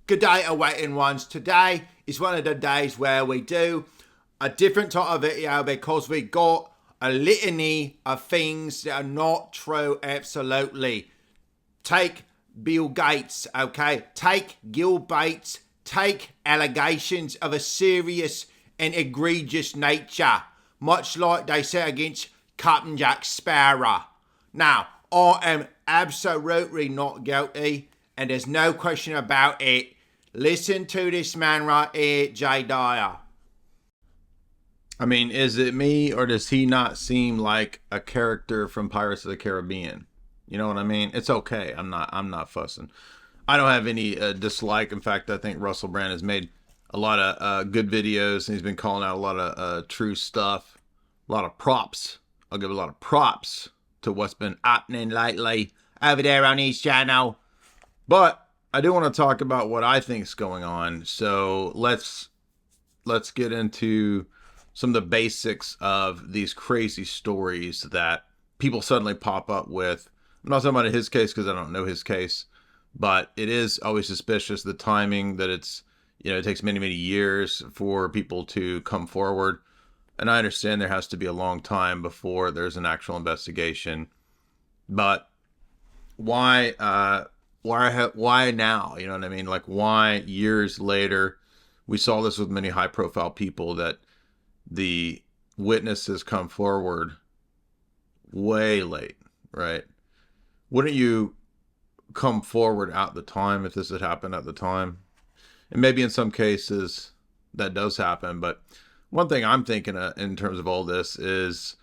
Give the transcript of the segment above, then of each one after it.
Good day, awaiting ones. Today is one of the days where we do a different type of video because we got a litany of things that are not true absolutely. Take Bill Gates, okay? Take Gil Bates. Take allegations of a serious and egregious nature, much like they said against Captain Jack Sparrow. Now, I am absolutely not guilty, and there's no question about it. Listen to this man right here, Dyer. I mean, is it me, or does he not seem like a character from Pirates of the Caribbean? You know what I mean? It's okay. I'm not fussing. I don't have any dislike. In fact, I think Russell Brand has made a lot of good videos, and he's been calling out a lot of true stuff, a lot of props. I'll give a lot of props to what's been happening lately over there on his channel. But I do want to talk about what I think is going on. So let's get into some of the basics of these crazy stories that people suddenly pop up with. I'm not talking about his case because I don't know his case, but it is always suspicious, the timing that it's, you know, it takes many, many years for people to come forward. And I understand there has to be a long time before there's an actual investigation, but why now? You know what I mean? Like, why years later? We saw this with many high profile people, that the witnesses come forward way late, right? Wouldn't you come forward at the time if this had happened at the time? And maybe in some cases that does happen, but one thing I'm thinking in terms of all this is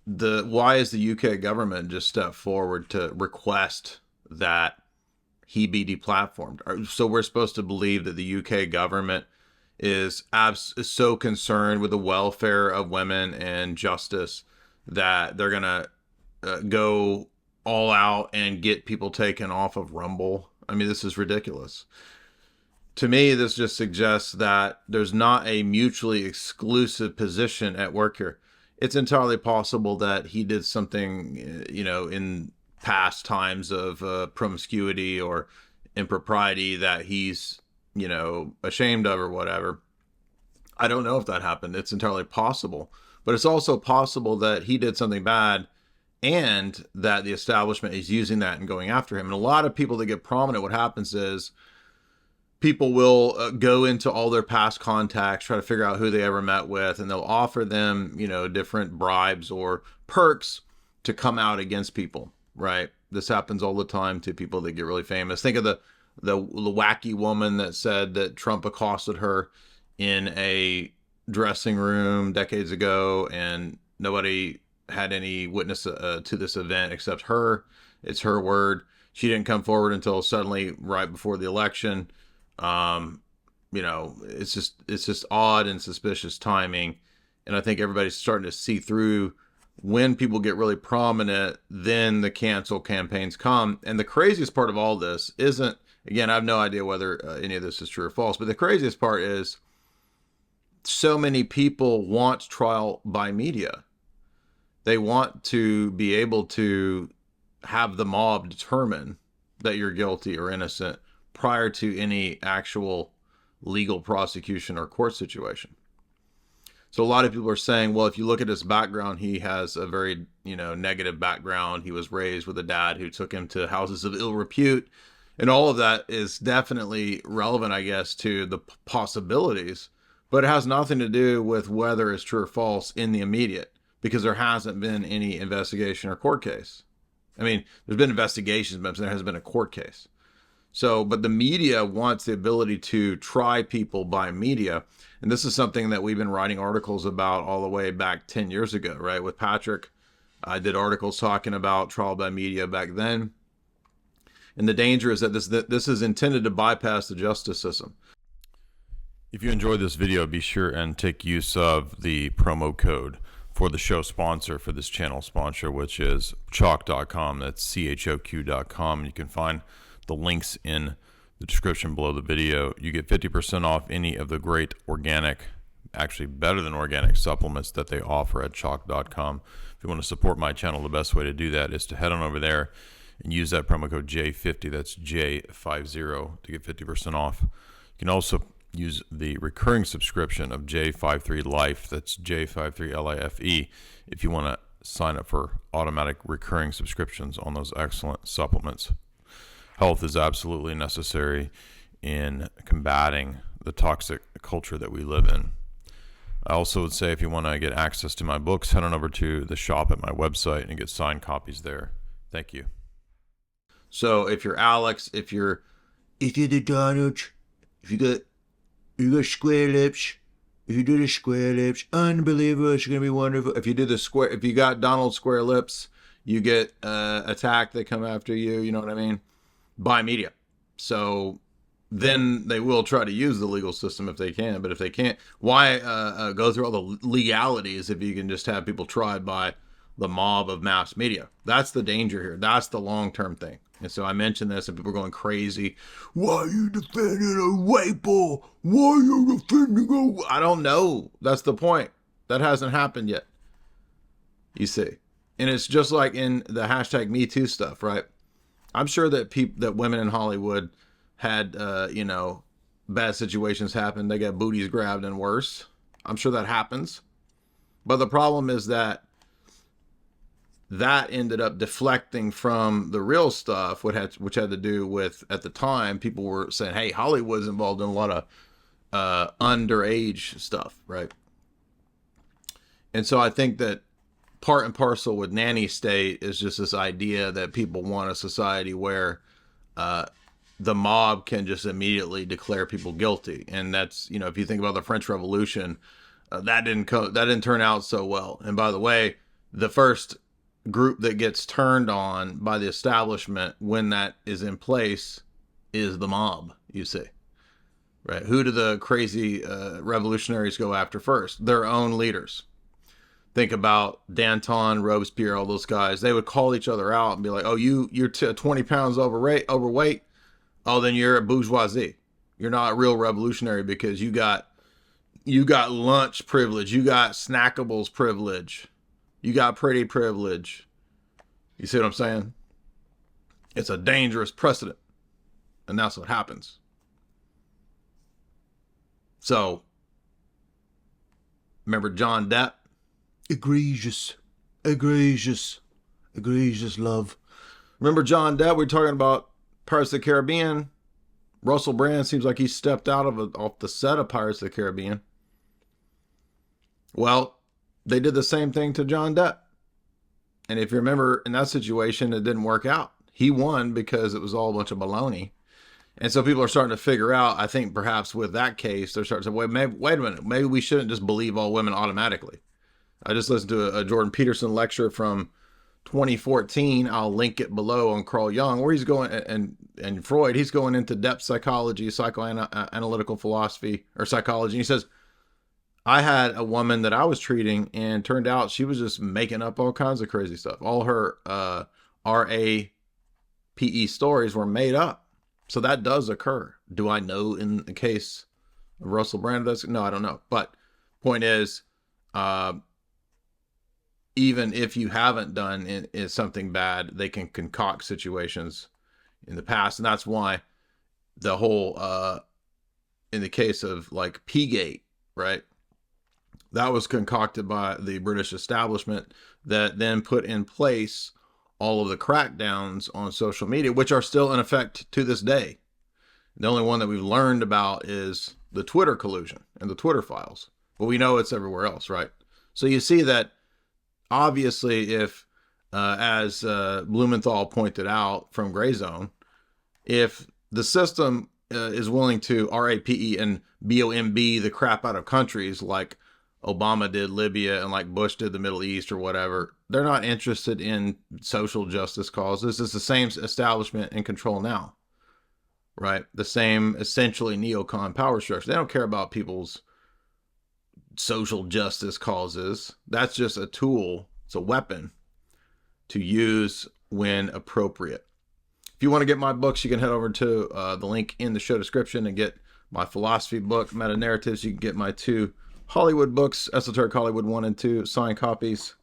why is the UK government just stepped forward to request that he be deplatformed? So we're supposed to believe that the UK government is so concerned with the welfare of women and justice that they're gonna go all out and get people taken off of Rumble. I mean, this is ridiculous. To me, this just suggests that there's not a mutually exclusive position at work here. It's entirely possible that he did something, you know, in past times of promiscuity or impropriety that he's, you know, ashamed of or whatever. I don't know if that happened. It's entirely possible. But it's also possible that he did something bad and that the establishment is using that and going after him. And a lot of people that get prominent, what happens is people will go into all their past contacts, try to figure out who they ever met with, and they'll offer them, you know, different bribes or perks to come out against people, right? This happens all the time to people that get really famous. Think of the wacky woman that said that Trump accosted her in a dressing room decades ago, and nobody had any witness to this event except her. It's her word. She didn't come forward until suddenly right before the election. You know, it's just odd and suspicious timing. And I think everybody's starting to see through when people get really prominent, then the cancel campaigns come. And the craziest part of all this isn't, again, I have no idea whether any of this is true or false, but the craziest part is so many people want trial by media. They want to be able to have the mob determine that you're guilty or innocent prior to any actual legal prosecution or court situation. So a lot of people are saying, well, if you look at his background, he has a very, you know, negative background. He was raised with a dad who took him to houses of ill repute. And all of that is definitely relevant, I guess, to the possibilities, but it has nothing to do with whether it's true or false in the immediate, because there hasn't been any investigation or court case. I mean, there's been investigations, but there hasn't been a court case. So, but the media wants the ability to try people by media. And this is something that we've been writing articles about all the way back 10 years ago, right? With Patrick, I did articles talking about trial by media back then. And the danger is that this is intended to bypass the justice system. If you enjoyed this video, be sure and take use of the promo code for the show sponsor, for this channel sponsor, which is choq.com. That's CHOQ.com. You can find the links in the description below the video. You get 50% off any of the great organic, actually better than organic supplements that they offer at choq.com. If you want to support my channel, the best way to do that is to head on over there and use that promo code J50. That's J50 to get 50% off. You can also use the recurring subscription of J53 Life. That's J53 LIFE if you want to sign up for automatic recurring subscriptions on those excellent supplements. Health is absolutely necessary in combating the toxic culture that we live in. I also would say if you want to get access to my books, head on over to the shop at my website and get signed copies there. Thank you. So if you're Alex, if you're the Donald, if you got square lips, if you do the square lips, unbelievable, it's gonna be wonderful. If you got Donald square lips, you get attacked. They come after you. You know what I mean? By media. So then they will try to use the legal system if they can. But if they can't, why go through all the legalities if you can just have people tried by the mob of mass media? That's the danger here. That's the long-term thing. And so I mentioned this and people are going crazy. Why are you defending a white boy? Why are you defending I don't know. That's the point. That hasn't happened yet. You see. And it's just like in the hashtag Me Too stuff, right? I'm sure that women in Hollywood had, bad situations happen. They got booties grabbed and worse. I'm sure that happens. But the problem is that ended up deflecting from the real stuff, which had to do with, at the time, people were saying, hey, Hollywood's involved in a lot of underage stuff, right? And so I think that part and parcel with nanny state is just this idea that people want a society where the mob can just immediately declare people guilty. And that's, if you think about the French Revolution, that didn't turn out so well. And by the way, the first group that gets turned on by the establishment when that is in place is the mob, you see. Right? Who do the crazy revolutionaries go after first? Their own leaders. Think about Danton, Robespierre, all those guys. They would call each other out and be like, oh, you're 20 pounds overweight. Oh, then you're a bourgeoisie. You're not a real revolutionary because you got lunch privilege. You got snackables privilege. You got pretty privilege. You see what I'm saying? It's a dangerous precedent. And that's what happens. So, remember John Depp? Egregious love. Remember John Depp? We were talking about Pirates of the Caribbean. Russell Brand seems like he stepped off the set of Pirates of the Caribbean. Well, they did the same thing to John Depp. And if you remember, in that situation, it didn't work out. He won because it was all a bunch of baloney. And so people are starting to figure out, I think perhaps with that case, they're starting to say, wait a minute, maybe we shouldn't just believe all women automatically. I just listened to a Jordan Peterson lecture from 2014. I'll link it below on Carl Jung, where he's going, and Freud, he's going into depth psychology, psychoanalytical philosophy, or psychology. And he says, I had a woman that I was treating, and turned out she was just making up all kinds of crazy stuff. All her RAPE stories were made up. So that does occur. Do I know in the case of Russell Brand? No, I don't know. But point is, even if you haven't done something bad, they can concoct situations in the past. And that's why the whole, in the case of like P-gate, right? That was concocted by the British establishment that then put in place all of the crackdowns on social media, which are still in effect to this day. The only one that we've learned about is the Twitter collusion and the Twitter files. But we know it's everywhere else, right? So you see that obviously if, as Blumenthal pointed out from Gray Zone, if the system is willing to RAPE and BOMB the crap out of countries like Obama did Libya and like Bush did the Middle East or whatever, they're not interested in social justice causes. It's the same establishment in control now, right? The same essentially neocon power structure. They don't care about people's social justice causes. That's just a tool. It's a weapon to use when appropriate. If you want to get my books, you can head over to the link in the show description and get my philosophy book, Meta Narratives. You can get my 2 Hollywood books, Esoteric Hollywood 1 and 2, signed copies.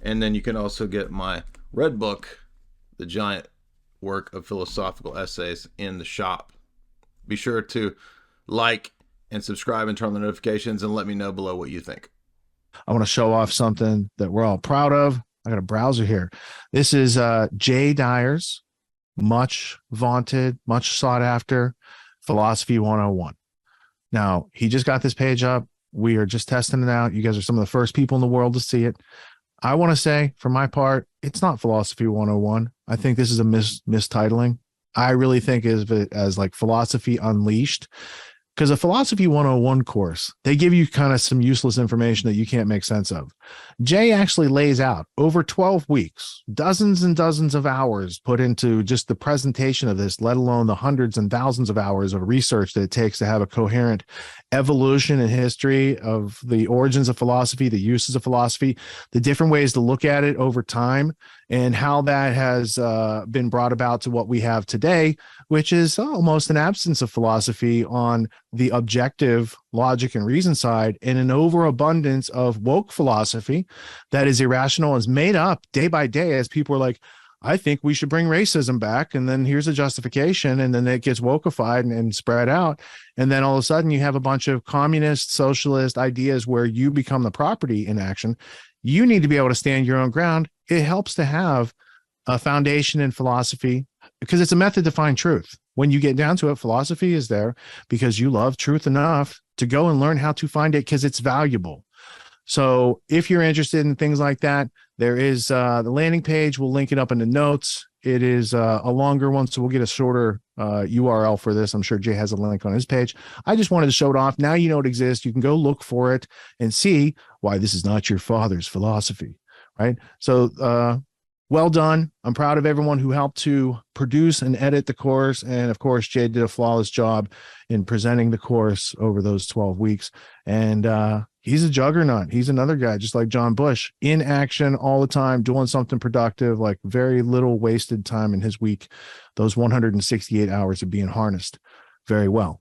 And then you can also get my red book, The Giant work of philosophical essays in the shop. Be sure to like and subscribe and turn on the notifications, and let me know below what you think. I want to show off something that we're all proud of. I got a browser here. This is Jay Dyer's much vaunted, much sought after Philosophy 101. Now, he just got this page up. We are just testing it out. You guys are some of the first people in the world to see it. I want to say, for my part, it's not Philosophy 101. I think this is a mistitling. I really think of it as like Philosophy Unleashed. Because a Philosophy 101 course, they give you kind of some useless information that you can't make sense of. Jay actually lays out over 12 weeks, dozens and dozens of hours put into just the presentation of this, let alone the hundreds and thousands of hours of research that it takes to have a coherent evolution and history of the origins of philosophy, the uses of philosophy, the different ways to look at it over time, and how that has been brought about to what we have today, which is almost an absence of philosophy on the objective logic and reason side, and an overabundance of woke philosophy that is irrational, is made up day by day as people are like, I think we should bring racism back. And then here's a justification. And then it gets wokeified and spread out. And then all of a sudden you have a bunch of communist, socialist ideas where you become the property in action. You need to be able to stand your own ground. It helps to have a foundation in philosophy because it's a method to find truth. When you get down to it, philosophy is there because you love truth enough to go and learn how to find it because it's valuable. So if you're interested in things like that, there is the landing page. We'll link it up in the notes. It is a longer one, so we'll get a shorter URL for this. I'm sure Jay has a link on his page. I just wanted to show it off. Now you know it exists. You can go look for it and see why this is not your father's philosophy, right? So well done. I'm proud of everyone who helped to produce and edit the course. And of course, Jay did a flawless job in presenting the course over those 12 weeks. And he's a juggernaut. He's another guy, just like John Bush, in action all the time, doing something productive, like very little wasted time in his week. Those 168 hours are being harnessed very well.